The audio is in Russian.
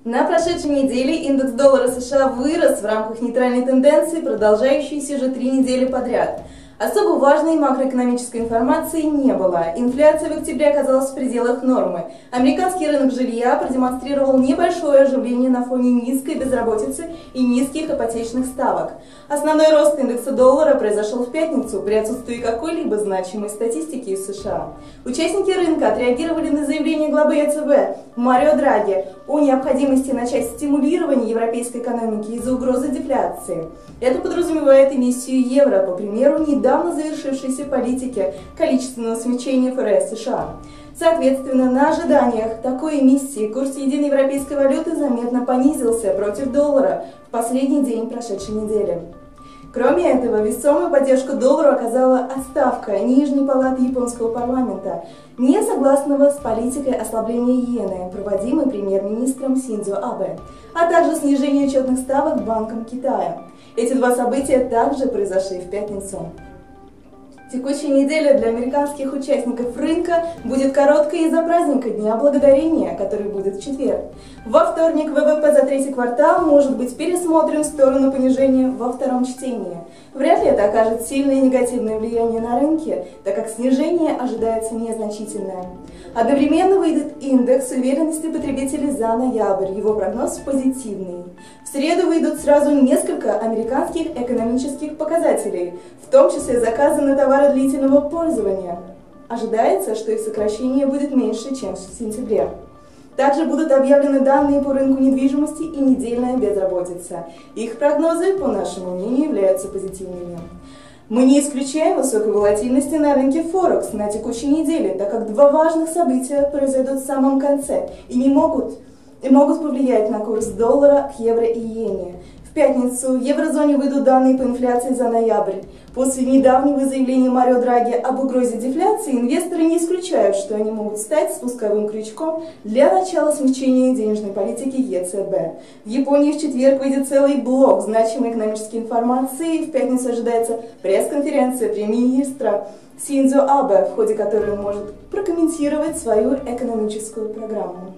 На прошедшей неделе индекс доллара США вырос в рамках нейтральной тенденции, продолжающейся уже 3 недели подряд. Особо важной макроэкономической информации не было. Инфляция в октябре оказалась в пределах нормы. Американский рынок жилья продемонстрировал небольшое оживление на фоне низкой безработицы и низких ипотечных ставок. Основной рост индекса доллара произошел в пятницу при отсутствии какой-либо значимой статистики из США. Участники рынка отреагировали на заявление главы ЕЦБ Марио Драги о необходимости начать стимулирование европейской экономики из-за угрозы дефляции. Это подразумевает эмиссию евро, по примеру недавно завершившейся политики количественного смягчения ФРС США. Соответственно, на ожиданиях такой эмиссии курс единой европейской валюты заметно понизился против доллара в последний день прошедшей недели. Кроме этого, весомую поддержку доллару оказала отставка Нижней палаты японского парламента, не согласного с политикой ослабления иены, проводимой премьер-министром Синдзо Абе, а также снижение учетных ставок Банком Китая. Эти два события также произошли в пятницу. Текущая неделя для американских участников рынка будет короткой из-за праздника Дня Благодарения, который будет в четверг. Во вторник ВВП за третий квартал может быть пересмотрен в сторону понижения во втором чтении. Вряд ли это окажет сильное негативное влияние на рынки, так как снижение ожидается незначительное. Одновременно выйдет индекс уверенности потребителей за ноябрь, его прогноз позитивный. В среду выйдут сразу несколько американских экономических показателей, в том числе заказы на товары длительного пользования. Ожидается, что их сокращение будет меньше, чем в сентябре. Также будут объявлены данные по рынку недвижимости и недельная безработица. Их прогнозы, по нашему мнению, являются позитивными. Мы не исключаем высокой волатильности на рынке Форекс на текущей неделе, так как два важных события произойдут в самом конце и могут повлиять на курс доллара к евро и иене. В пятницу в еврозоне выйдут данные по инфляции за ноябрь. После недавнего заявления Марио Драги об угрозе дефляции, инвесторы не исключают, что они могут стать спусковым крючком для начала смягчения денежной политики ЕЦБ. В Японии в четверг выйдет целый блок значимой экономической информации. В пятницу ожидается пресс-конференция премьер-министра Синдзо Абе, в ходе которой он может прокомментировать свою экономическую программу.